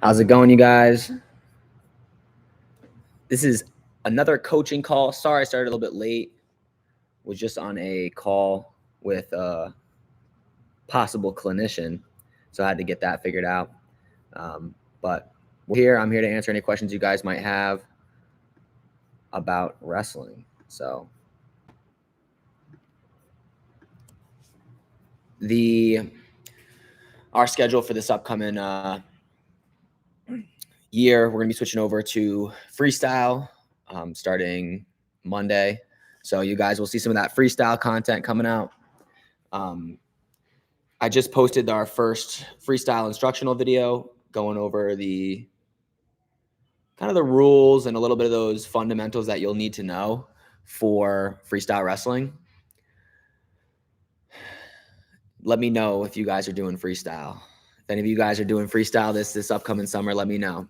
How's it going, you guys? This is another coaching call. Sorry I started a little bit late. Was just on a call with a possible clinician, so I had to get that figured out. But we're here. I'm here to answer any questions you guys might have about wrestling. So our schedule for this upcoming year, we're gonna be switching over to freestyle starting Monday. So you guys will see some of that freestyle content coming out. I just posted our first freestyle instructional video going over the kind of the rules and a little bit of those fundamentals that you'll need to know for freestyle wrestling. Let me know if you guys are doing freestyle. If any of you guys are doing freestyle this upcoming summer, let me know.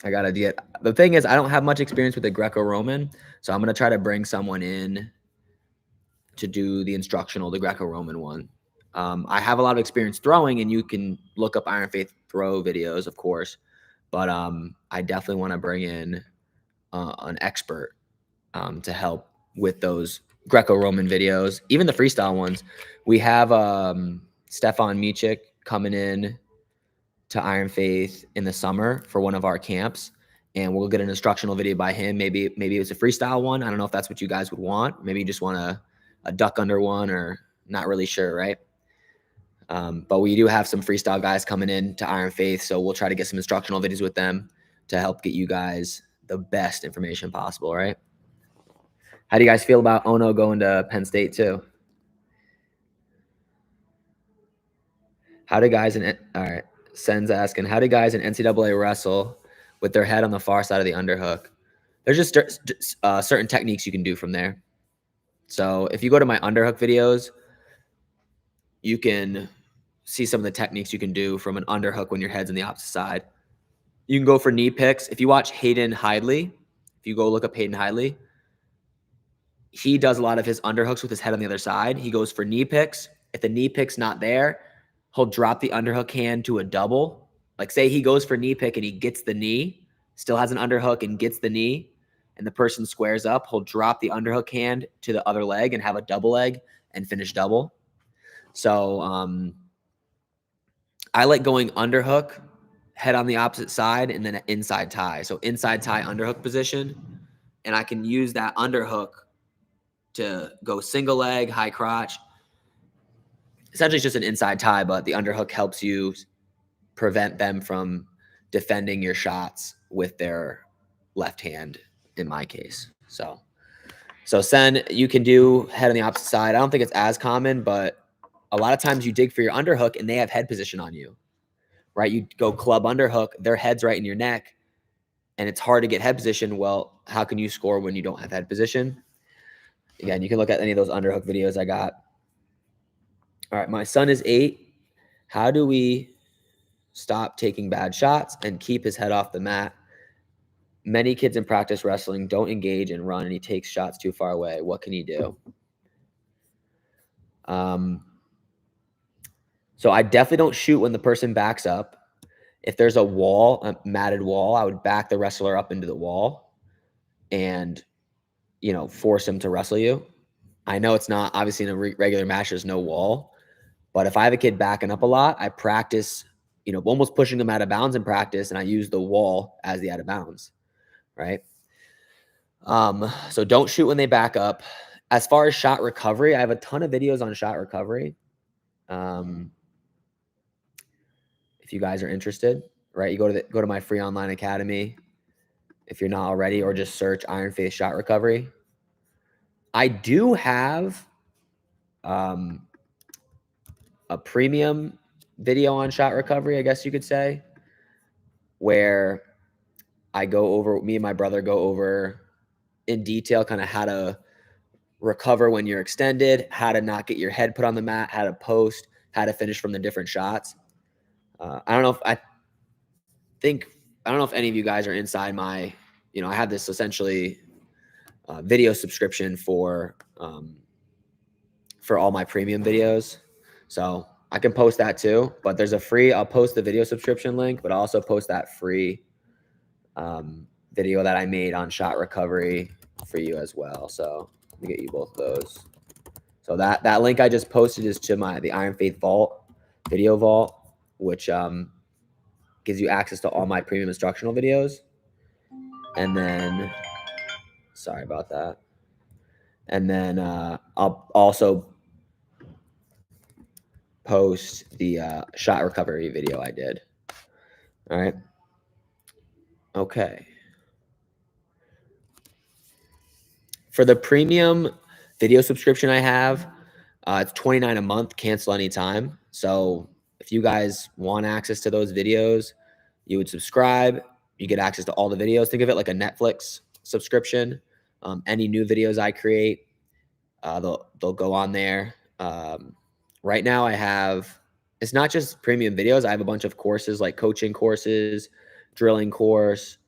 The thing is, I don't have much experience with the Greco-Roman, so I'm going to try to bring someone in to do the instructional, the Greco-Roman one. I have a lot of experience throwing, and you can look up Iron Faith throw videos, of course, but I definitely want to bring in an expert to help with those Greco-Roman videos, even the freestyle ones. We have Stefan Michik coming in to Iron Faith in the summer for one of our camps, and we'll get an instructional video by him. Maybe it's a freestyle one. I don't know if that's what you guys would want. Maybe you just want a duck under one, or not really sure, right? But we do have some freestyle guys coming in to Iron Faith, so we'll try to get some instructional videos with them to help get you guys the best information possible, right? How do you guys feel about Ono going to Penn State too? All right. Sen's asking, how do guys in NCAA wrestle with their head on the far side of the underhook? There's just certain techniques you can do from there. So if you go to my underhook videos, you can see some of the techniques you can do from an underhook when your head's on the opposite side. You can go for knee picks. If you watch Hayden Hidley, if you go look up Hayden Hidley, he does a lot of his underhooks with his head on the other side. He goes for knee picks. If the knee pick's not there, he'll drop the underhook hand to a double. Like, say he goes for knee pick and he gets the knee, still has an underhook and gets the knee, and the person squares up, he'll drop the underhook hand to the other leg and have a double leg and finish double. So I like going underhook, head on the opposite side, and then an inside tie. So inside tie underhook position, and I can use that underhook to go single leg, high crotch. Essentially, it's just an inside tie, but the underhook helps you prevent them from defending your shots with their left hand, in my case. So Sen, you can do head on the opposite side. I don't think it's as common, but a lot of times you dig for your underhook and they have head position on you, right? You go club underhook, their head's right in your neck, and it's hard to get head position. Well, how can you score when you don't have head position? Again, you can look at any of those underhook videos I got. All right, my son is 8. How do we stop taking bad shots and keep his head off the mat? Many kids in practice wrestling don't engage and run, and he takes shots too far away. What can he do? So I definitely don't shoot when the person backs up. If there's a wall, a matted wall, I would back the wrestler up into the wall and, force him to wrestle you. I know it's not, obviously in a regular match, there's no wall. But if I have a kid backing up a lot, I practice, almost pushing them out of bounds in practice, and I use the wall as the out of bounds, right? So don't shoot when they back up. As far as shot recovery, I have a ton of videos on shot recovery. If you guys are interested, right, you go to my free online academy if you're not already, or just search Iron Faith shot recovery. I do have a premium video on shot recovery, I guess you could say, where me and my brother go over in detail kind of how to recover when you're extended, how to not get your head put on the mat, how to post, how to finish from the different shots. I don't know if any of you guys are inside my, I have this essentially video subscription for all my premium videos. So I can post that too, but there's a free, I'll post the video subscription link, but I'll also post that free video that I made on shot recovery for you as well. So let me get you both of those. So that link I just posted is to the Iron Faith Vault video vault, which gives you access to all my premium instructional videos. And then, sorry about that. And then I'll also post the shot recovery video I did. All right. Okay. For the premium video subscription I have, it's $29 a month, cancel anytime. So if you guys want access to those videos, you would subscribe. You get access to all the videos. Think of it like a Netflix subscription. Any new videos I create, they'll go on there. Right now I have, it's not just premium videos. I have a bunch of courses like coaching courses, drilling course,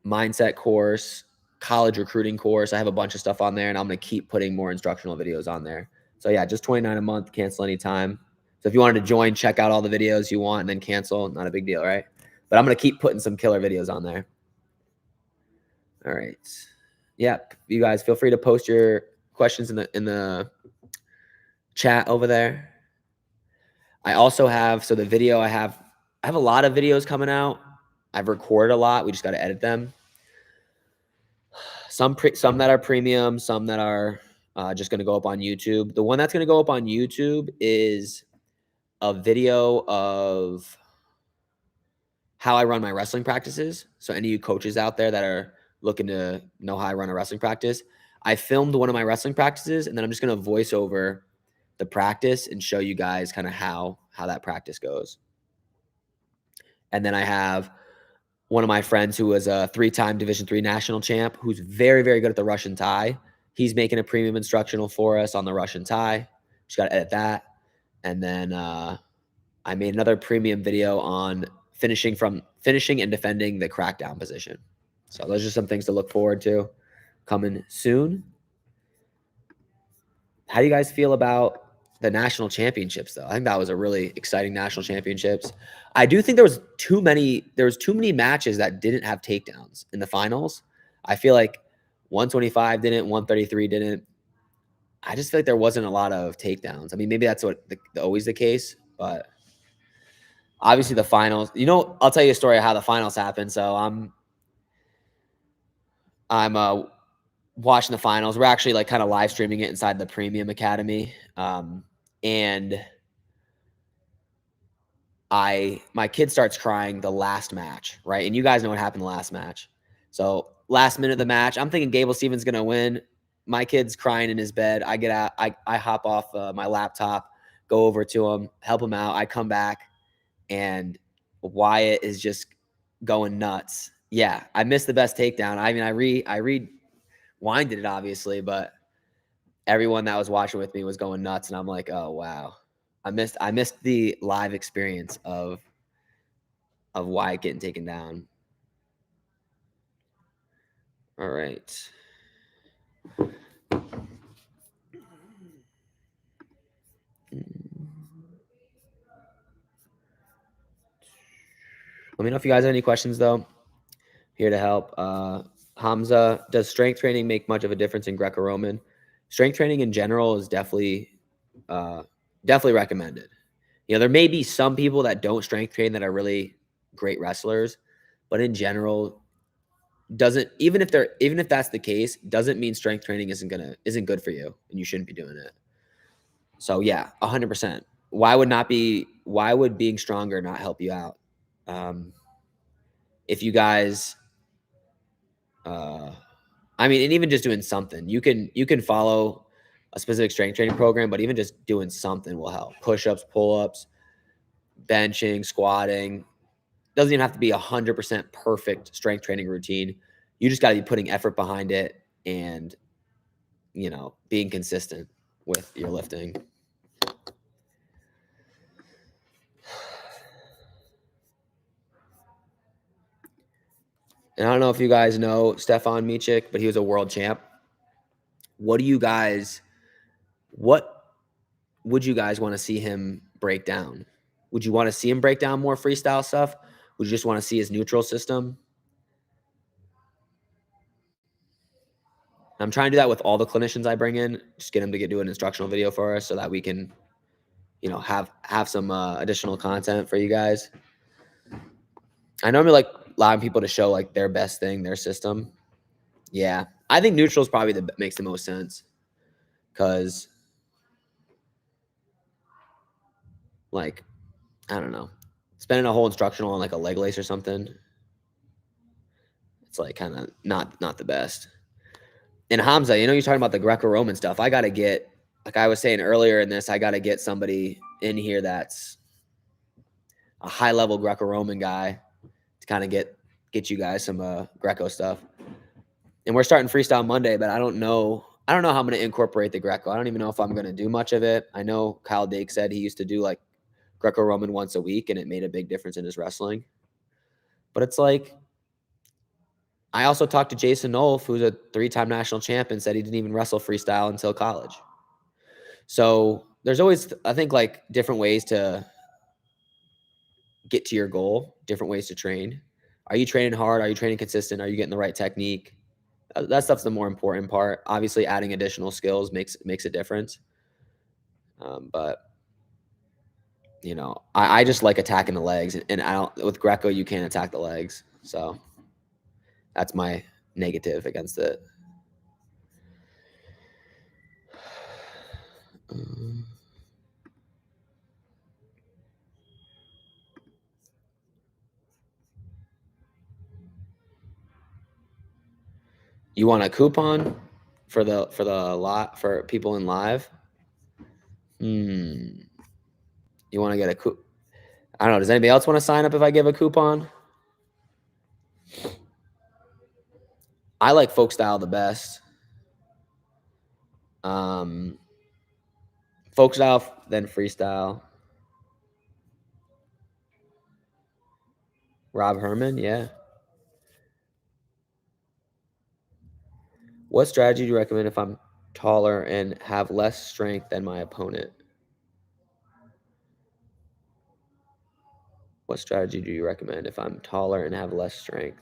mindset course, college recruiting course. I have a bunch of stuff on there, and I'm going to keep putting more instructional videos on there. So yeah, just $29 a month, cancel anytime. So if you wanted to join, check out all the videos you want and then cancel, not a big deal, right? But I'm going to keep putting some killer videos on there. All right. Yeah, you guys feel free to post your questions in the chat over there. I also have, so the video I have a lot of videos coming out. I've recorded a lot. We just got to edit them. Some that are premium, some that are just going to go up on YouTube. The one that's going to go up on YouTube is a video of how I run my wrestling practices. So any of you coaches out there that are looking to know how I run a wrestling practice, I filmed one of my wrestling practices, and then I'm just going to voice over the practice and show you guys kind of how that practice goes. And then I have one of my friends who was a 3-time Division III national champ, who's very, very good at the Russian Thai. He's making a premium instructional for us on the Russian Thai. Just got to edit that. And then I made another premium video on finishing and defending the crackdown position. So those are some things to look forward to coming soon. How do you guys feel about the national championships, though? I think that was a really exciting national championships. I do think there was too many matches that didn't have takedowns in the finals. I feel like 125 didn't, 133 didn't. I just feel like there wasn't a lot of takedowns. I mean, maybe that's always the case, but obviously the finals, I'll tell you a story of how the finals happened. So I'm watching the finals. We're actually like kind of live streaming it inside the Premium Academy. And my kid starts crying the last match, right? And you guys know what happened the last match. So last minute of the match, I'm thinking Gable Stevens going to win. My kid's crying in his bed. I get out, I hop off my laptop, go over to him, help him out. I come back, and Wyatt is just going nuts. Yeah, I missed the best takedown. I mean, I rewinded it, obviously, but everyone that was watching with me was going nuts, and I'm like, oh wow, I missed the live experience of Wyatt getting taken down. All right. Let me know if you guys have any questions, though. Here to help. Hamza, does strength training make much of a difference in Greco-Roman? Strength training in general is definitely recommended. There may be some people that don't strength train that are really great wrestlers, but in general, even if that's the case, doesn't mean strength training isn't good for you and you shouldn't be doing it. So yeah, 100%. Why would being stronger not help you out? If you guys, and even just doing something, you can follow a specific strength training program, but even just doing something will help. Push-ups, pull-ups, benching, squatting. Doesn't even have to be 100% perfect strength training routine. You just got to be putting effort behind it and, being consistent with your lifting. And I don't know if you guys know Stefan Micic, but he was a world champ. What would you guys want to see him break down? Would you want to see him break down more freestyle stuff? Would you just want to see his neutral system? I'm trying to do that with all the clinicians I bring in. Just get them to do an instructional video for us so that we can, have some additional content for you guys. I normally like allowing people to show like their best thing, their system. Yeah, I think neutral is probably makes the most sense because, like, I don't know, spending a whole instructional on like a leg lace or something, it's like kind of not the best. And Hamza, you're talking about the Greco-Roman stuff. I got to get, like I was saying earlier in this, I got to get somebody in here that's a high-level Greco-Roman guy to kind of get you guys some Greco stuff. And we're starting freestyle Monday, but I don't know how I'm going to incorporate the Greco. I don't even know if I'm going to do much of it. I know Kyle Dake said he used to do like Greco-Roman once a week, and it made a big difference in his wrestling. But it's like, I also talked to Jason Nolf, who's a 3-time national champ, and said he didn't even wrestle freestyle until college. So there's always, I think, like different ways to get to your goal, different ways to train. Are you training hard? Are you training consistent? Are you getting the right technique? That stuff's the more important part. Obviously, adding additional skills makes a difference. But I just like attacking the legs, and I don't. With Greco, you can't attack the legs, so that's my negative against it. You want a coupon for the lot for people in live? You want to get a coupon? I don't know. Does anybody else want to sign up if I give a coupon? I like folk style the best. Folk style, then freestyle. Rob Herman, yeah. What strategy do you recommend if I'm taller and have less strength than my opponent? What strategy do you recommend if I'm taller and have less strength?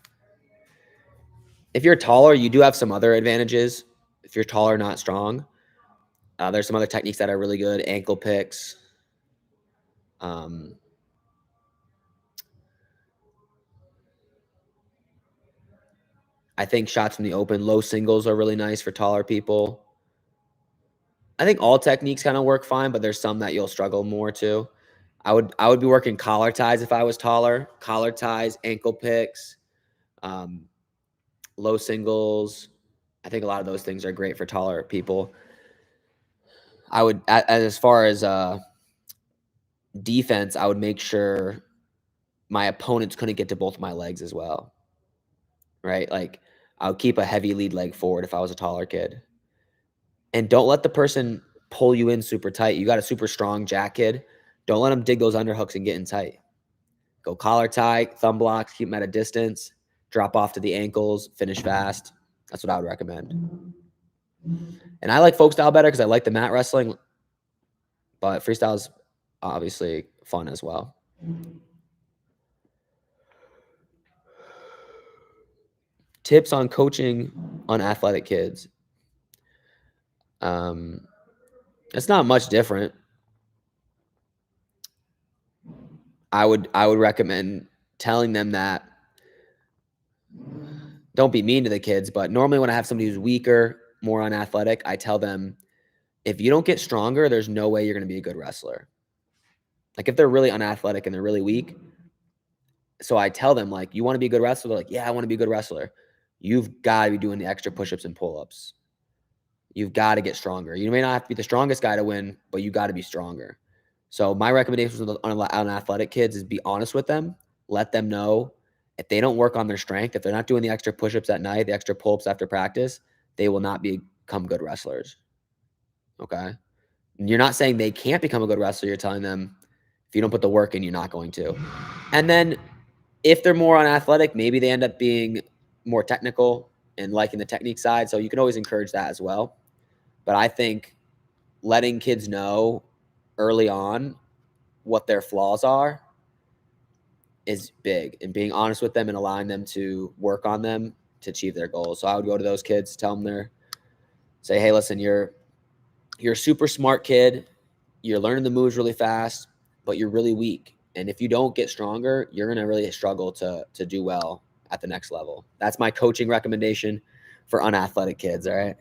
If you're taller, you do have some other advantages. If you're taller, not strong, there's some other techniques that are really good. Ankle picks. I think shots from the open, low singles are really nice for taller people. I think all techniques kind of work fine, but there's some that you'll struggle more too. I would be working collar ties if I was taller. Collar ties, ankle picks, low singles. I think a lot of those things are great for taller people. I would, as far as defense, I would make sure my opponents couldn't get to both my legs as well. Right? Like, I would keep a heavy lead leg forward if I was a taller kid. And don't let the person pull you in super tight. You got a super strong jack kid. Don't let them dig those underhooks and get in tight. Go collar tie, thumb blocks, keep them at a distance, drop off to the ankles, finish fast. That's what I would recommend. And I like folk style better because I like the mat wrestling, but freestyle is obviously fun as well. Tips on coaching unathletic kids. It's not much different. I would recommend telling them that don't be mean to the kids, but normally when I have somebody who's weaker, more unathletic, I tell them, if you don't get stronger, there's no way you're going to be a good wrestler. Like if they're really unathletic and they're really weak, so I tell them, like, you want to be a good wrestler? They're like, yeah, I want to be a good wrestler. You've got to be doing the extra push-ups and pull-ups. You've got to get stronger. You may not have to be the strongest guy to win, but you got to be stronger. So my recommendation for unathletic kids is be honest with them. Let them know if they don't work on their strength, if they're not doing the extra push-ups at night, the extra pull-ups after practice, they will not become good wrestlers. Okay? And you're not saying they can't become a good wrestler. You're telling them if you don't put the work in, you're not going to. And then if they're more unathletic, maybe they end up being more technical and liking the technique side. So you can always encourage that as well. But I think letting kids know early on what their flaws are is big, and being honest with them and allowing them to work on them to achieve their goals. So I would go to those kids, tell them say, hey, listen, you're a super smart kid. You're learning the moves really fast, but you're really weak. And if you don't get stronger, you're going to really struggle to do well at the next level. That's my coaching recommendation for unathletic kids, all right?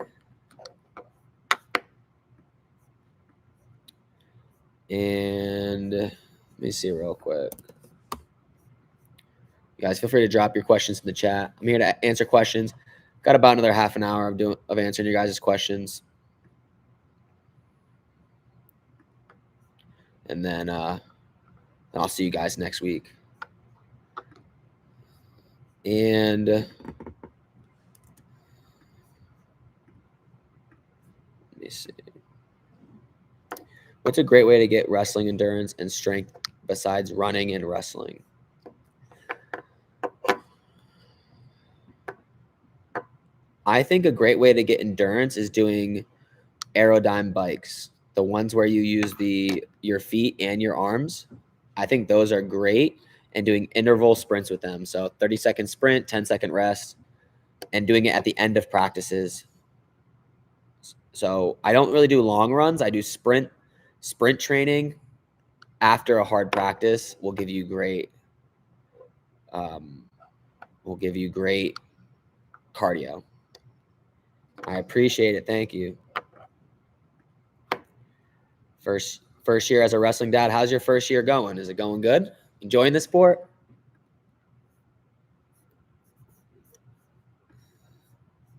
And let me see real quick. You guys, feel free to drop your questions in the chat. I'm here to answer questions. Got about another half an hour of answering your guys' questions. And then I'll see you guys next week. And let me see. What's a great way to get wrestling endurance and strength besides running and wrestling? I think a great way to get endurance is doing aerodyne bikes, the ones where you use your feet and your arms. I think those are great, and doing interval sprints with them. So 30-second sprint, 10-second rest, and doing it at the end of practices. So I don't really do long runs. I do sprint training after a hard practice will give you great cardio. I appreciate it. Thank you. First year as a wrestling dad. How's your first year going? Is it going good? Enjoying the sport?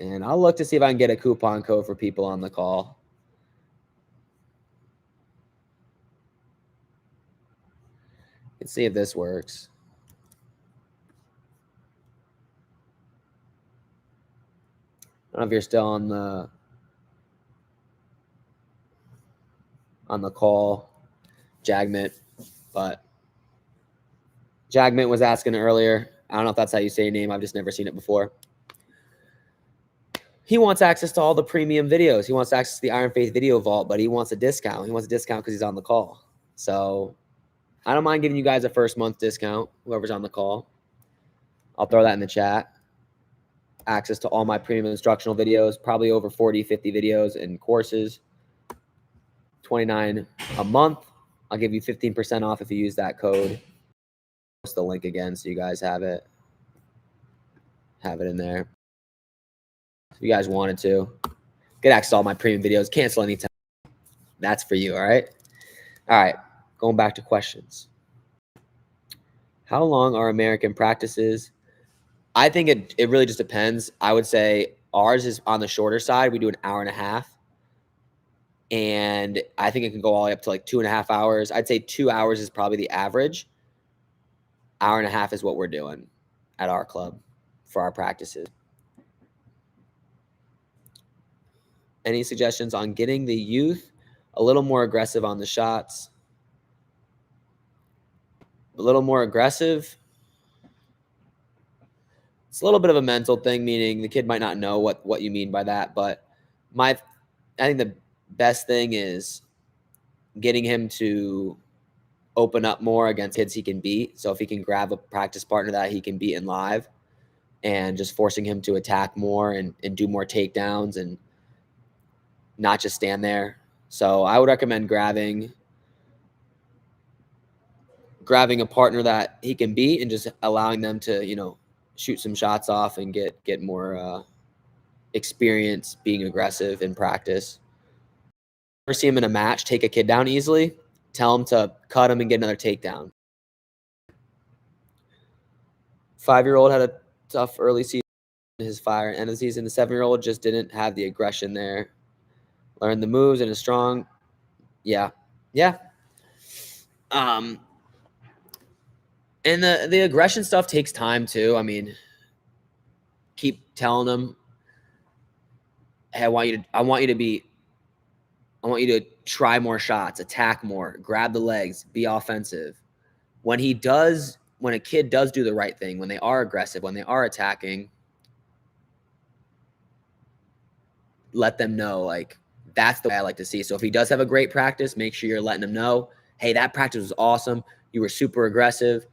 And I'll look to see if I can get a coupon code for people on the call. Let's see if this works. I don't know if you're still on the call, Jagmint, but Jagmint was asking earlier. I don't know if that's how you say your name. I've just never seen it before. He wants access to all the premium videos. He wants access to the Iron Faith video vault, but he wants a discount. He wants a discount because he's on the call. So I don't mind giving you guys a first month discount, whoever's on the call. I'll throw that in the chat. Access to all my premium instructional videos, probably over 40, 50 videos and courses. $29 a month. I'll give you 15% off if you use that code. Post the link again so you guys have it in there. If you guys wanted to get access to all my premium videos, cancel anytime. That's for you, all right? All right, going back to questions. How long are American practices? I think it really just depends. I would say ours is on the shorter side. We do an hour and a half. And I think it can go all the way up to like 2.5 hours. I'd say 2 hours is probably the average. Hour and a half is what we're doing at our club for our practices. Any suggestions on getting the youth a little more aggressive on the shots? A little more aggressive? It's a little bit of a mental thing, meaning the kid might not know what you mean by that. But I think the best thing is getting him to open up more against kids he can beat. So if he can grab a practice partner that he can beat in live, and just forcing him to attack more and do more takedowns and not just stand there. So I would recommend grabbing a partner that he can beat and just allowing them to, shoot some shots off and get more experience being aggressive in practice. Ever see him in a match take a kid down easily, tell him to cut him and get another takedown. 5-year-old had a tough early season, his fire end of the season. The 7-year-old just didn't have the aggression there. Learned the moves and is strong. Yeah. And the aggression stuff takes time too. I mean, keep telling them, hey, I want you to try more shots, attack more, grab the legs, be offensive. When a kid does do the right thing, when they are aggressive, when they are attacking, let them know, like, That's the way I like to see. So if he does have a great practice, make sure you're letting him know, hey, that practice was awesome. You were super aggressive,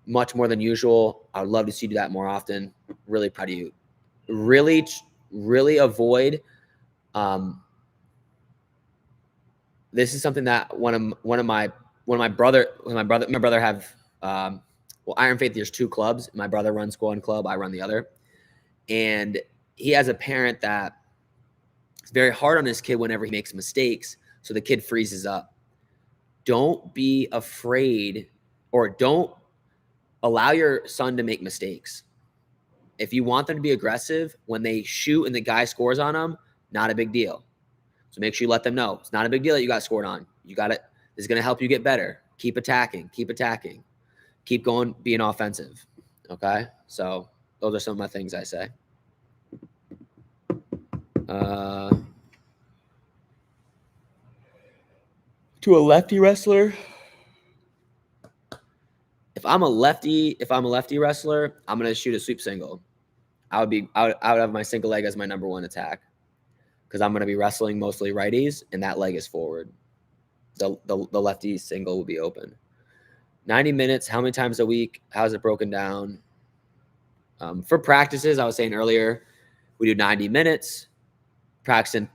much more than usual. I would love to see you do that more often. Really proud of you. Really avoid. This is something that my brother have. Iron Faith, there's 2 clubs. My brother runs one club, I run the other, and he has a parent that is very hard on his kid whenever he makes mistakes, so the kid freezes up. Don't be afraid, or don't allow your son to make mistakes. If you want them to be aggressive, when they shoot and the guy scores on them, not a big deal. So make sure you let them know it's not a big deal that you got scored on. You got it. This is going to help you get better. Keep attacking. Keep going, being offensive. Okay? So those are some of my things I say. To a lefty wrestler, if I'm a lefty wrestler, I'm gonna shoot a sweep single. I would have my single leg as my number 1 attack, because I'm gonna be wrestling mostly righties, and that leg is forward. The lefty single will be open. 90 minutes. How many times a week? How's it broken down? For practices, I was saying earlier, we do 90 minutes. Practicing.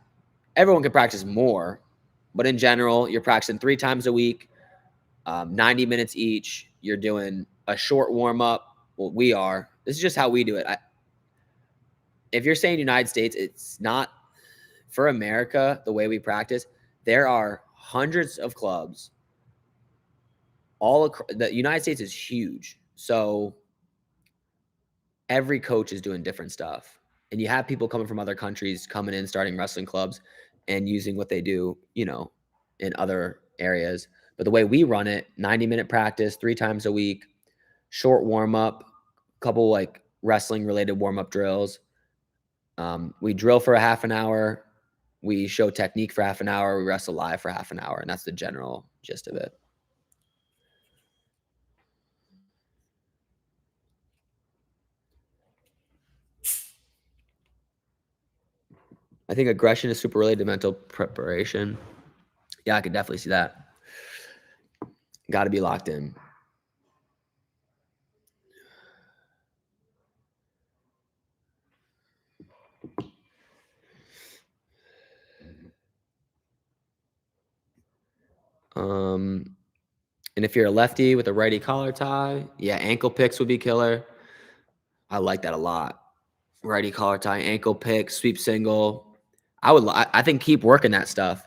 Everyone can practice more, but in general, you're practicing 3 times a week, 90 minutes each. You're doing a short warm-up. Well, we are. This is just how we do it. If you're saying United States, it's not for America, the way we practice. There are hundreds of clubs. The United States is huge. So every coach is doing different stuff. And you have people coming from other countries coming in, starting wrestling clubs and using what they do, in other areas. But the way we run it, 90-minute practice, 3 times a week, short warm-up, couple like wrestling-related warm-up drills. We drill for a half an hour. We show technique for half an hour. We wrestle live for half an hour. And that's the general gist of it. I think aggression is super related to mental preparation. Yeah, I could definitely see that. Got to be locked in. And if you're a lefty with a righty collar tie, yeah, ankle picks would be killer. I like that a lot. Righty collar tie, ankle pick, sweep single. I think keep working that stuff.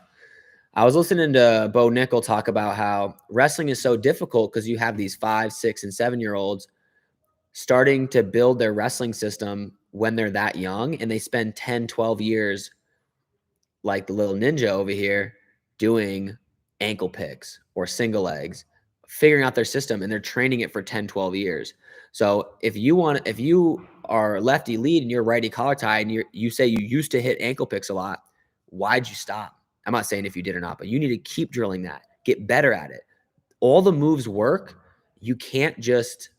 I was listening to Bo Nickel talk about how wrestling is so difficult because you have these 5, 6, and 7-year-olds starting to build their wrestling system when they're that young, and they spend 10, 12 years, like the little ninja over here, doing ankle picks or single legs, figuring out their system, and they're training it for 10, 12 years. So if you are lefty lead and you're righty collar tie and you say you used to hit ankle picks a lot, why'd you stop? I'm not saying if you did or not, but you need to keep drilling that, get better at it. All the moves work. You can't just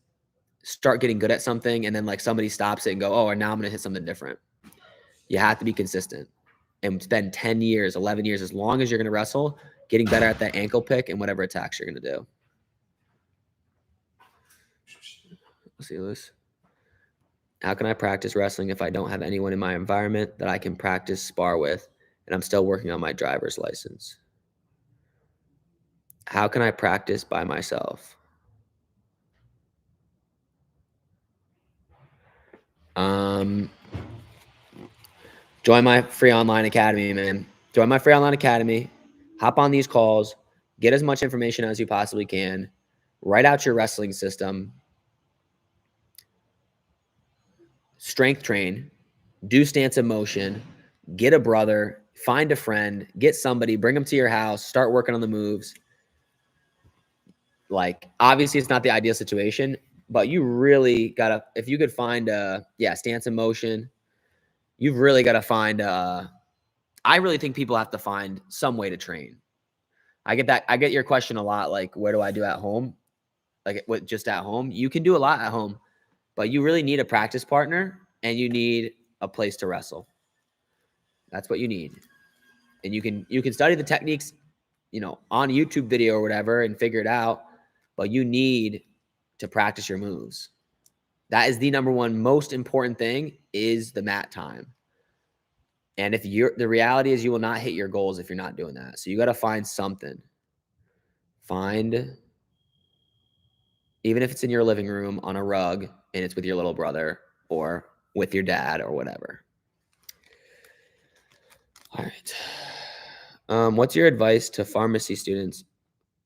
start getting good at something and then like somebody stops it and go, oh, and now I'm going to hit something different. You have to be consistent and spend 10 years, 11 years, as long as you're going to wrestle, getting better at that ankle pick and whatever attacks you're going to do. Let's see, Luis. How can I practice wrestling if I don't have anyone in my environment that I can practice spar with, and I'm still working on my driver's license? How can I practice by myself? Join my free online academy, man. Join my free online academy. Hop on these calls. Get as much information as you possibly can. Write out your wrestling system. Strength train. Do stance of motion. Get a brother. Find a friend. Get somebody. Bring them to your house. Start working on the moves. Like, obviously, it's not the ideal situation, but you really got to, if you could find stance of motion, you've really got to find I really think people have to find some way to train. I get that. I get your question a lot. Like, where do I do at home? Like, what, just at home? You can do a lot at home, but you really need a practice partner and you need a place to wrestle. That's what you need. And you can study the techniques, on a YouTube video or whatever and figure it out, but you need to practice your moves. That is the number one most important thing, is the mat time. And the reality is you will not hit your goals if you're not doing that. So you got to find something. Even if it's in your living room on a rug and it's with your little brother or with your dad or whatever. All right. What's your advice to pharmacy students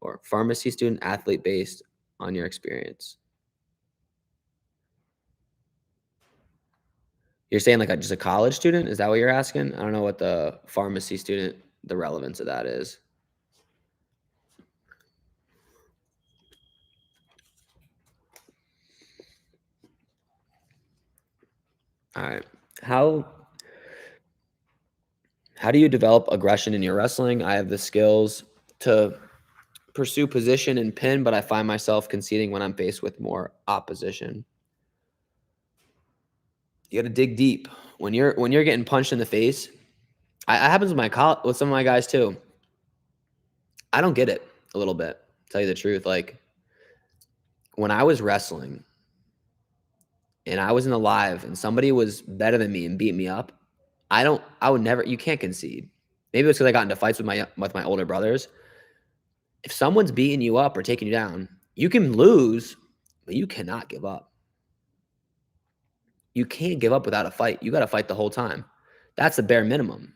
or pharmacy student athlete based on your experience? You're saying like just a college student? Is that what you're asking? I don't know what the pharmacy student, the relevance of that is. All right. How do you develop aggression in your wrestling? I have the skills to pursue position and pin, but I find myself conceding when I'm faced with more opposition. You got to dig deep. When you're getting punched in the face, it happens with some of my guys too. I don't get it a little bit, to tell you the truth. Like when I was wrestling and I was in the live and somebody was better than me and beat me up, you can't concede. Maybe it's because I got into fights with my older brothers. If someone's beating you up or taking you down, you can lose, but you cannot give up. You can't give up without a fight. You got to fight the whole time. That's the bare minimum.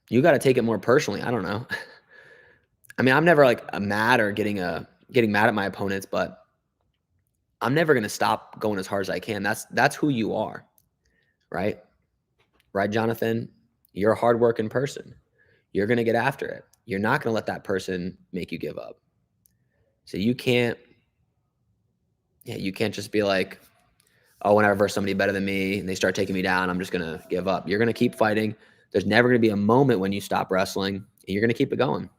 You got to take it more personally. I don't know. I mean, I'm never like mad or getting mad at my opponents, but I'm never going to stop going as hard as I can. That's who you are, right? Right, Jonathan? You're a hardworking person. You're going to get after it. You're not going to let that person make you give up. So you can't just be like, oh, when I reverse somebody better than me and they start taking me down, I'm just going to give up. You're going to keep fighting. There's never going to be a moment when you stop wrestling, and you're going to keep it going.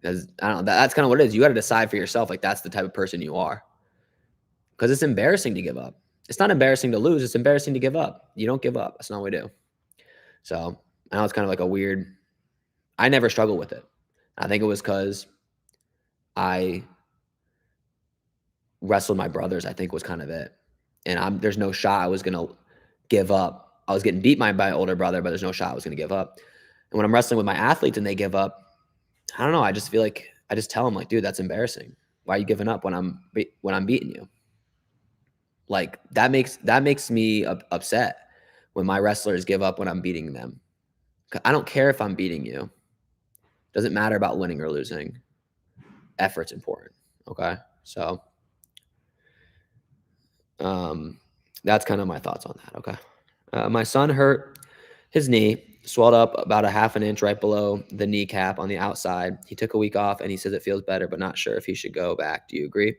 Because I don't know, that's kind of what it is. You got to decide for yourself, like that's the type of person you are. Because it's embarrassing to give up. It's not embarrassing to lose. It's embarrassing to give up. You don't give up. That's not what we do. So I know it's kind of like I never struggled with it. I think it was because I wrestled my brothers, I think was kind of it. And there's no shot I was going to give up. I was getting beat by my older brother, but there's no shot I was going to give up. And when I'm wrestling with my athletes and they give up, I don't know. I just feel like I just tell them like, dude, that's embarrassing. Why are you giving up when I'm beating you? Like that makes me upset when my wrestlers give up when I'm beating them. I don't care if I'm beating you. Doesn't matter about winning or losing. Effort's important. Okay. So, that's kind of my thoughts on that. Okay. My son hurt his knee, swelled up about a half an inch right below the kneecap on the outside. He took a week off and he says it feels better, but not sure if he should go back. Do you agree?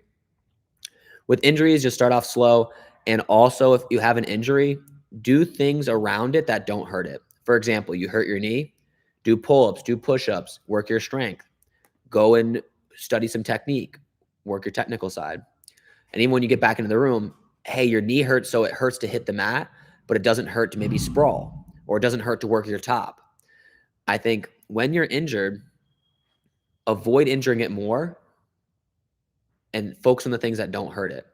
With injuries, just start off slow. And also, if you have an injury, do things around it that don't hurt it. For example, you hurt your knee, do pull-ups, do push-ups, work your strength. Go and study some technique, work your technical side. And even when you get back into the room, hey, your knee hurts, so it hurts to hit the mat, but it doesn't hurt to maybe sprawl, or it doesn't hurt to work your top. I think when you're injured, avoid injuring it more and focus on the things that don't hurt it.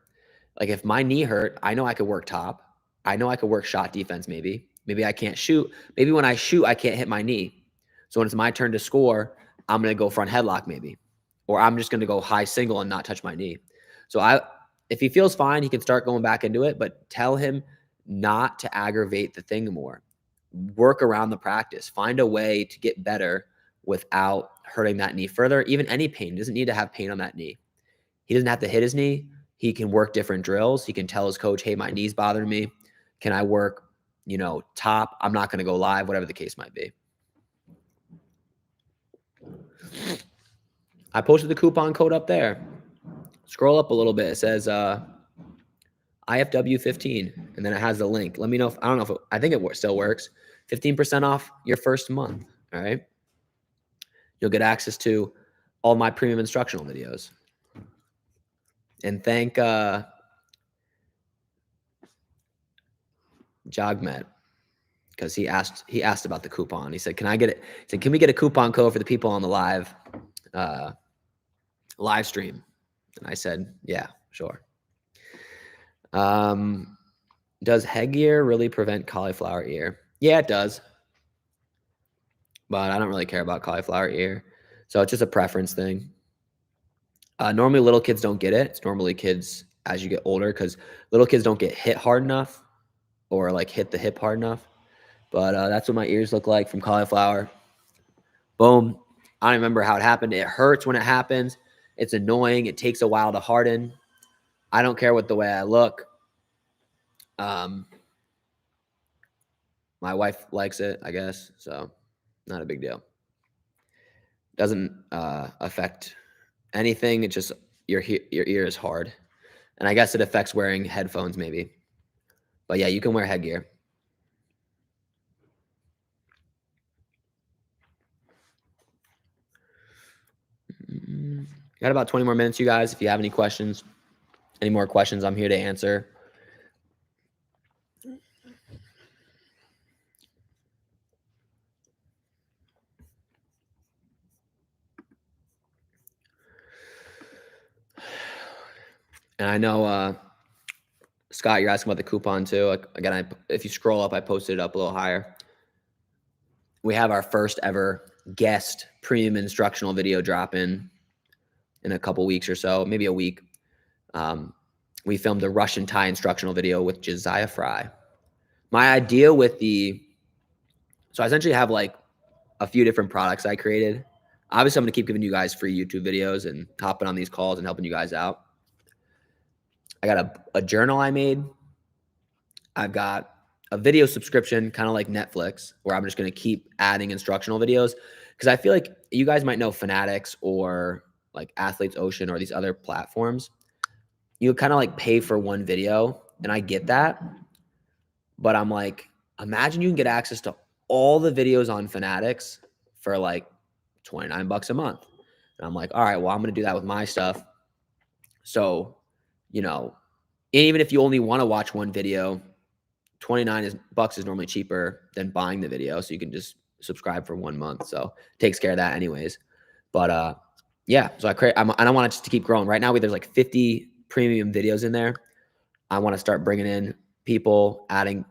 Like if my knee hurt, I know I could work top. I know I could work shot defense maybe. Maybe I can't shoot. Maybe when I shoot, I can't hit my knee. So when it's my turn to score, I'm going to go front headlock maybe. Or I'm just going to go high single and not touch my knee. So if he feels fine, he can start going back into it, but tell him not to aggravate the thing more. Work around the practice. Find a way to get better without hurting that knee further. Even any pain. He doesn't need to have pain on that knee. He doesn't have to hit his knee. He can work different drills. He can tell his coach, hey, my knee's bothering me. Can I work, top? I'm not going to go live, whatever the case might be. I posted the coupon code up there. Scroll up a little bit. It says IFW15, and then it has the link. Let me know I don't know if I think it still works. 15% off your first month. All right. You'll get access to all my premium instructional videos. And thank Jogmet because he asked about the coupon. He said, "Can I get it?" He said, "Can we get a coupon code for the people on the live stream?" And I said, "Yeah, sure." Does headgear really prevent cauliflower ear? Yeah, it does, but I don't really care about cauliflower ear, so it's just a preference thing. Normally, little kids don't get it. It's normally kids as you get older because little kids don't get hit hard enough or like hit the hip hard enough. But that's what my ears look like from cauliflower. Boom. I don't remember how it happened. It hurts when it happens. It's annoying. It takes a while to harden. I don't care what the way I look. My wife likes it, I guess. So not a big deal. Doesn't affect anything. It just your ear is hard. And I guess it affects wearing headphones maybe. But yeah, you can wear headgear. Got about 20 more minutes, you guys. If you have any more questions, I'm here to answer. And I know, Scott, you're asking about the coupon too. Again, if you scroll up, I posted it up a little higher. We have our first ever guest premium instructional video drop in a couple weeks or so, maybe a week. We filmed a Russian Thai instructional video with Josiah Fry. My idea with so I essentially have like a few different products I created. Obviously, I'm going to keep giving you guys free YouTube videos and hopping on these calls and helping you guys out. I got a journal I made. I've got a video subscription, kind of like Netflix, where I'm just going to keep adding instructional videos because I feel like you guys might know Fanatics or like Athletes Ocean or these other platforms. You kind of like pay for one video, and I get that. But I'm like, imagine you can get access to all the videos on Fanatics for like $29 a month. And I'm like, all right, well, I'm going to do that with my stuff. So, even if you only want to watch one video, $29 is normally cheaper than buying the video. So you can just subscribe for 1 month. So it takes care of that anyways. But yeah, so and I want it just to keep growing. Right now, there's like 50 premium videos in there. I want to start bringing in people, adding,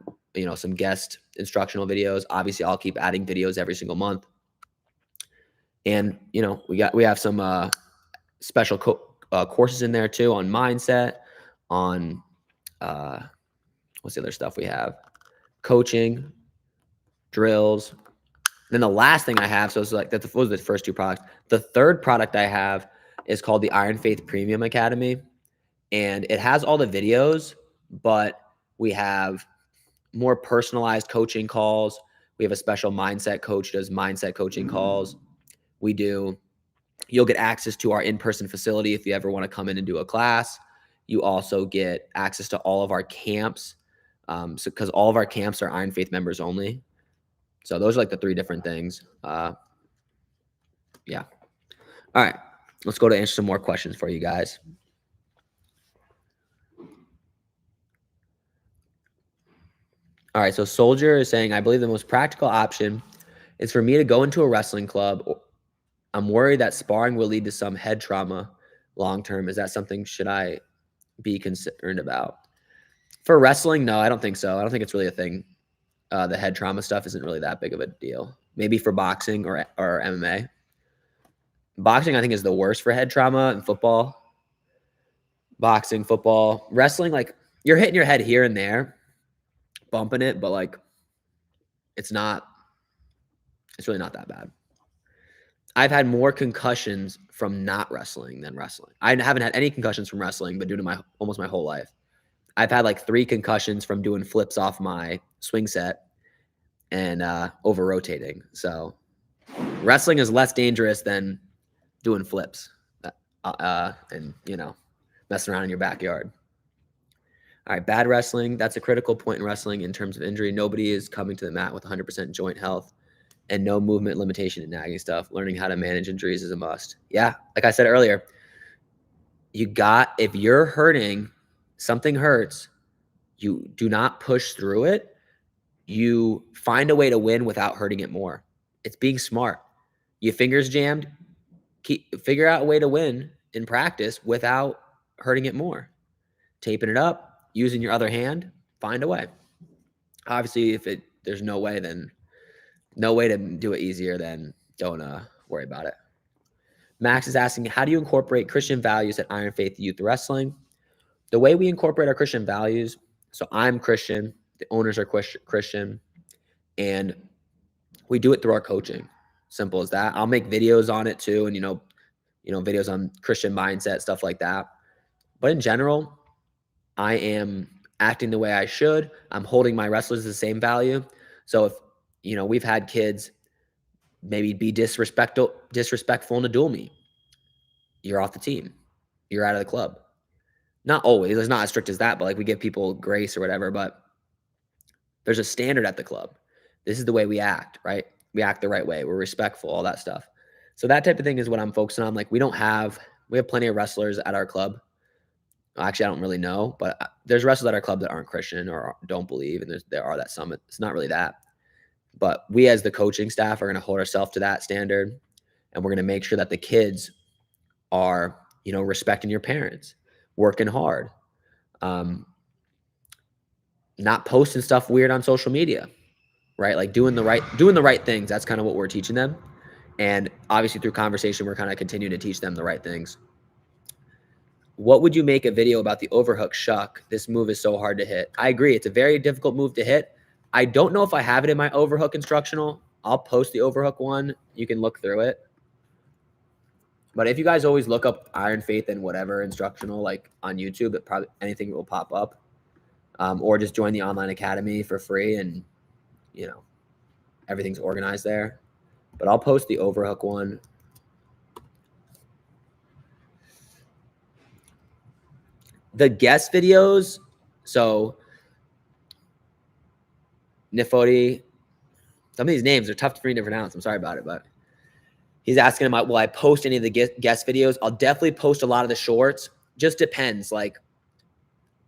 some guest instructional videos. Obviously, I'll keep adding videos every single month. And, we have some special courses in there too on mindset, on what's the other stuff we have? Coaching, drills. And then the last thing I have, so it's like those are the first two products. The third product I have is called the Iron Faith Premium Academy. And it has all the videos, but we have more personalized coaching calls. We have a special mindset coach who does mindset coaching calls. You'll get access to our in-person facility if you ever want to come in and do a class. You also get access to all of our camps. Because all of our camps are Iron Faith members only. So those are like the three different things. Yeah. All right. Let's go to answer some more questions for you guys. All right. So Soldier is saying, I believe the most practical option is for me to go into a wrestling club. I'm worried that sparring will lead to some head trauma long-term. Is that something should I be concerned about? For wrestling, no, I don't think so. I don't think it's really a thing. The head trauma stuff isn't really that big of a deal. Maybe for boxing or MMA. Boxing, I think, is the worst for head trauma, and football. Boxing, football, wrestling, like you're hitting your head here and there, bumping it, but like it's really not that bad. I've had more concussions from not wrestling than wrestling. I haven't had any concussions from wrestling, but due to almost my whole life. I've had like 3 concussions from doing flips off my swing set and over rotating. So wrestling is less dangerous than doing flips and, messing around in your backyard. All right, bad wrestling. That's a critical point in wrestling in terms of injury. Nobody is coming to the mat with 100% joint health and no movement limitation and nagging stuff. Learning how to manage injuries is a must. Yeah, like I said earlier, if you're hurting, something hurts, you do not push through it. you find a way to win without hurting it more. It's being smart. Your fingers jammed, figure out a way to win in practice without hurting it more. Taping it up, using your other hand, find a way. Obviously, if there's no way, then no way to do it easier, then don't worry about it. Max is asking, how do you incorporate Christian values at Iron Faith Youth Wrestling? The way we incorporate our Christian values, so I'm Christian, the owners are Christian, and we do it through our coaching. Simple as that. I'll make videos on it too, and videos on Christian mindset, stuff like that. But in general, I am acting the way I should. I'm holding my wrestlers the same value. So if we've had kids maybe be disrespectful in a dual meet, you're off the team. You're out of the club. Not always. It's not as strict as that, but like we give people grace or whatever. But there's a standard at the club. This is the way we act, right? We act the right way. We're respectful, all that stuff. So that type of thing is what I'm focusing on. Like we have plenty of wrestlers at our club. Actually, I don't really know, but there's wrestlers at our club that aren't Christian or don't believe, and there are that some. It's not really that. But we as the coaching staff are going to hold ourselves to that standard, and we're going to make sure that the kids are, respecting your parents, working hard, not posting stuff weird on social media, right? Like doing the right things. That's kind of what we're teaching them. And obviously through conversation, we're kind of continuing to teach them the right things. What would you make a video about the overhook shuck? This move is so hard to hit. I agree. It's a very difficult move to hit. I don't know if I have it in my overhook instructional. I'll post the overhook one. You can look through it. But if you guys always look up Iron Faith and whatever instructional, like on YouTube, it probably anything will pop up. Or just join the online academy for free, and everything's organized there. But I'll post the overhook one. The guest videos, so Nifoti, some of these names are tough for me to pronounce. I'm sorry about it, but he's asking about, will I post any of the guest videos? I'll definitely post a lot of the shorts. Just depends. Like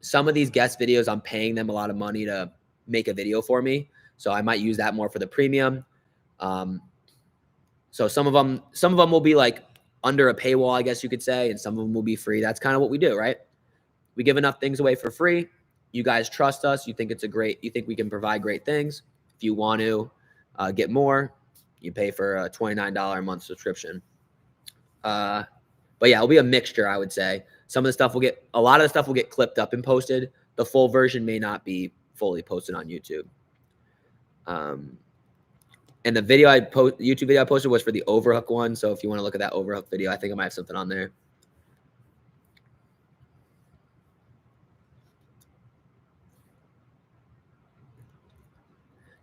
some of these guest videos, I'm paying them a lot of money to make a video for me. So I might use that more for the premium. So some of them will be like under a paywall, I guess you could say, and some of them will be free. That's kind of what we do, right? We give enough things away for free. You guys trust us. You think you think we can provide great things. If you want to get more, you pay for a $29 a month subscription. But yeah, it'll be a mixture, I would say. A lot of the stuff will get clipped up and posted. The full version may not be fully posted on YouTube. And the YouTube video I posted was for the overhook one. So if you want to look at that overhook video, I think I might have something on there.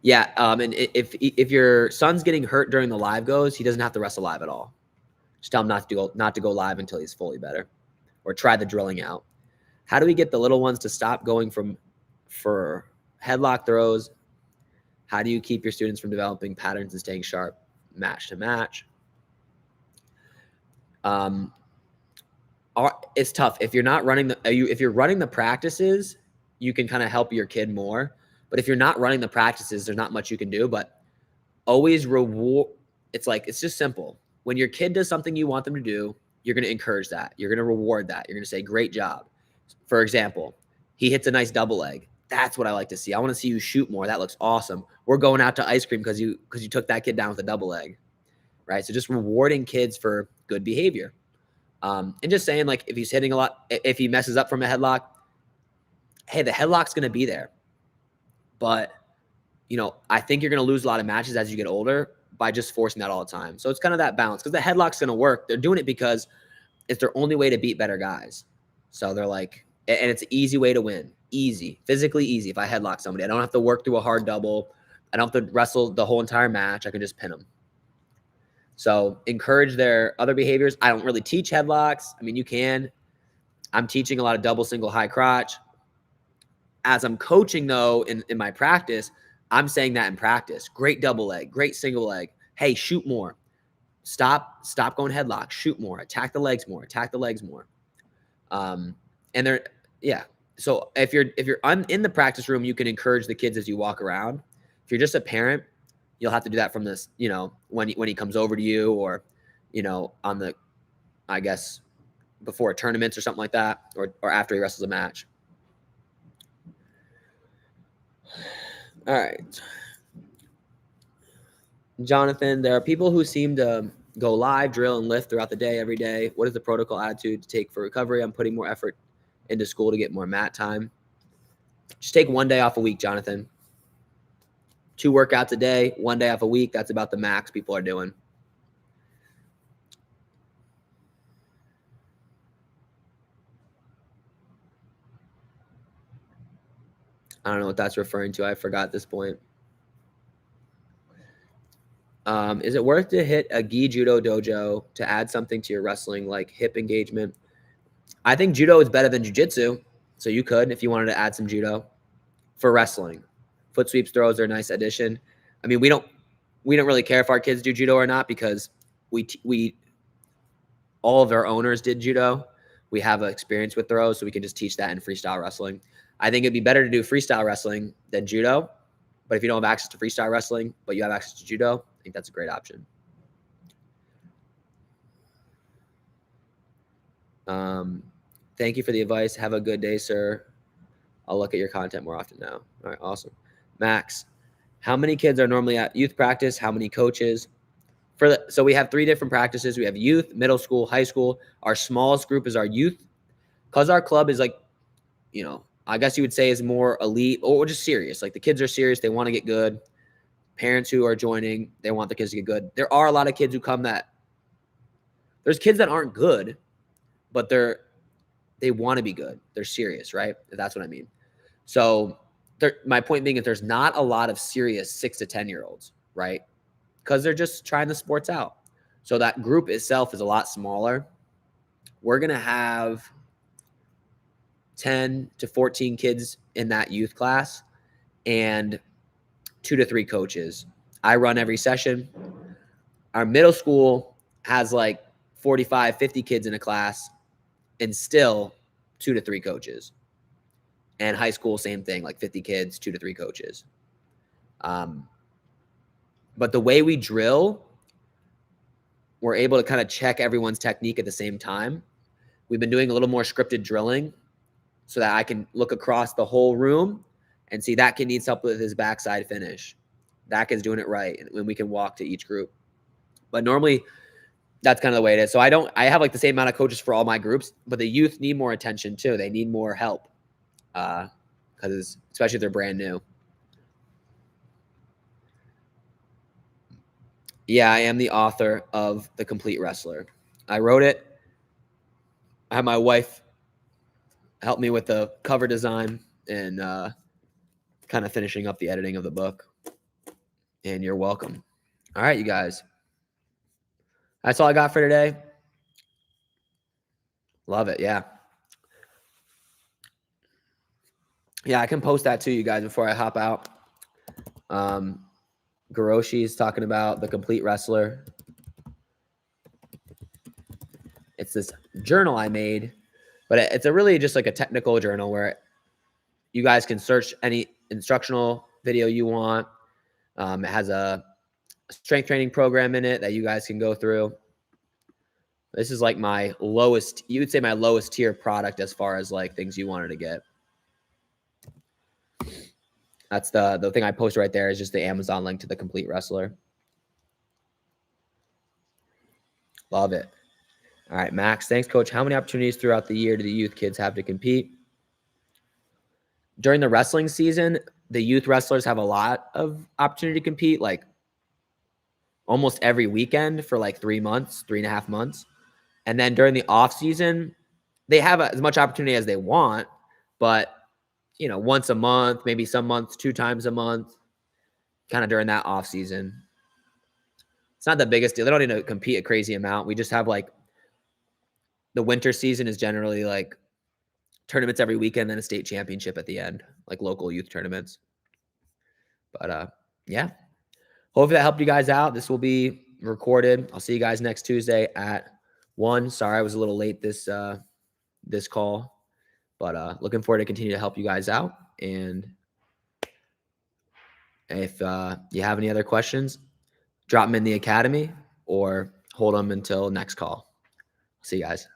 Yeah, and if your son's getting hurt during the live goes, he doesn't have to wrestle live at all. Just tell him not to go live until he's fully better, or try the drilling out. How do we get the little ones to stop going for headlock throws? How do you keep your students from developing patterns and staying sharp match to match? It's tough if you're not running if you're running the practices, you can kind of help your kid more. But if you're not running the practices, there's not much you can do. But always reward. It's just simple. When your kid does something you want them to do, you're going to encourage that. You're going to reward that. You're going to say, great job. For example, he hits a nice double leg. That's what I like to see. I want to see you shoot more. That looks awesome. We're going out to ice cream because you took that kid down with a double leg, right? So just rewarding kids for good behavior. And just saying, like, if he's hitting a lot, if he messes up from a headlock, hey, the headlock's going to be there. But, I think you're going to lose a lot of matches as you get older by just forcing that all the time. So it's kind of that balance, because the headlock's going to work. They're doing it because it's their only way to beat better guys. So they're like, and it's an easy way to win. Easy, physically easy. If I headlock somebody, I don't have to work through a hard double. I don't have to wrestle the whole entire match. I can just pin them. So encourage their other behaviors. I don't really teach headlocks. I mean, you can. I'm teaching a lot of double, single, high crotch. As I'm coaching, though, in my practice, I'm saying that in practice. Great double leg, great single leg. Hey, shoot more. Stop going headlock. Shoot more. Attack the legs more. And they're, yeah. So if you're in the practice room, you can encourage the kids as you walk around. If you're just a parent, you'll have to do that from this, when he comes over to you, or, on the, I guess, before tournaments or something like that, or after he wrestles a match. All right. Jonathan, there are people who seem to go live, drill, and lift throughout the day, every day. What is the protocol attitude to take for recovery? I'm putting more effort into school to get more mat time. Just take 1 day off a week, Jonathan. 2 workouts a day, 1 day off a week. That's about the max people are doing. I don't know what that's referring to. I forgot at this point. Is it worth to hit a gi judo dojo to add something to your wrestling, like hip engagement? I think judo is better than jiu-jitsu, so you could, if you wanted to add some judo for wrestling. Foot sweeps, throws are a nice addition. I mean, we don't really care if our kids do judo or not, because we all of our owners did judo. We have experience with throws, so we can just teach that in freestyle wrestling. I think it'd be better to do freestyle wrestling than judo. But if you don't have access to freestyle wrestling, but you have access to judo, I think that's a great option. Thank you for the advice. Have a good day, sir. I'll look at your content more often now. All right, awesome. Max, how many kids are normally at youth practice? How many coaches? So we have 3 different practices. We have youth, middle school, high school. Our smallest group is our youth, because our club is like, I guess you would say is more elite or just serious. Like, the kids are serious. They want to get good. Parents who are joining, they want the kids to get good. There are a lot of kids who come there's kids that aren't good, but they want to be good. They're serious, right? That's what I mean. So my point being is there's not a lot of serious 6 to 10-year-olds, right? Because they're just trying the sports out. So that group itself is a lot smaller. We're going to have 10 to 14 kids in that youth class and 2 to 3 coaches. I run every session. Our middle school has like 45, 50 kids in a class and still 2 to 3 coaches. And high school, same thing, like 50 kids, 2 to 3 coaches. But the way we drill, we're able to kind of check everyone's technique at the same time. We've been doing a little more scripted drilling so that I can look across the whole room and see that kid needs help with his backside finish. That kid's doing it right, and we can walk to each group. But normally, that's kind of the way it is. So I have like the same amount of coaches for all my groups, but the youth need more attention too. They need more help, because especially if they're brand new. Yeah, I am the author of The Complete Wrestler. I wrote it. I had my wife help me with the cover design and kind of finishing up the editing of the book. And you're welcome. All right, you guys. That's all I got for today. Love it. Yeah. Yeah, I can post that to you guys before I hop out. Garoshi is talking about The Complete Wrestler. It's this journal I made, but it's really just like a technical journal where you guys can search any instructional video you want. It has a strength training program in it that you guys can go through. This is like my lowest, you would say my lowest tier product as far as like things you wanted to get. That's the thing I posted right there is just the Amazon link to The Complete Wrestler. Love it. All right, Max. Thanks, Coach. How many opportunities throughout the year do the youth kids have to compete? During the wrestling season, the youth wrestlers have a lot of opportunity to compete, like almost every weekend for like 3 months, 3.5 months. And then during the off season, they have as much opportunity as they want, but once a month, maybe some months 2 times a month, kind of during that off season. It's not the biggest deal. They don't need to compete a crazy amount. We just have like the winter season is generally like tournaments every weekend, then a state championship at the end, like local youth tournaments. But yeah, hopefully that helped you guys out. This will be recorded. I'll see you guys next Tuesday at 1. Sorry, I was a little late this call, but looking forward to continue to help you guys out. And If you have any other questions, drop them in the academy or hold them until next call. See you guys.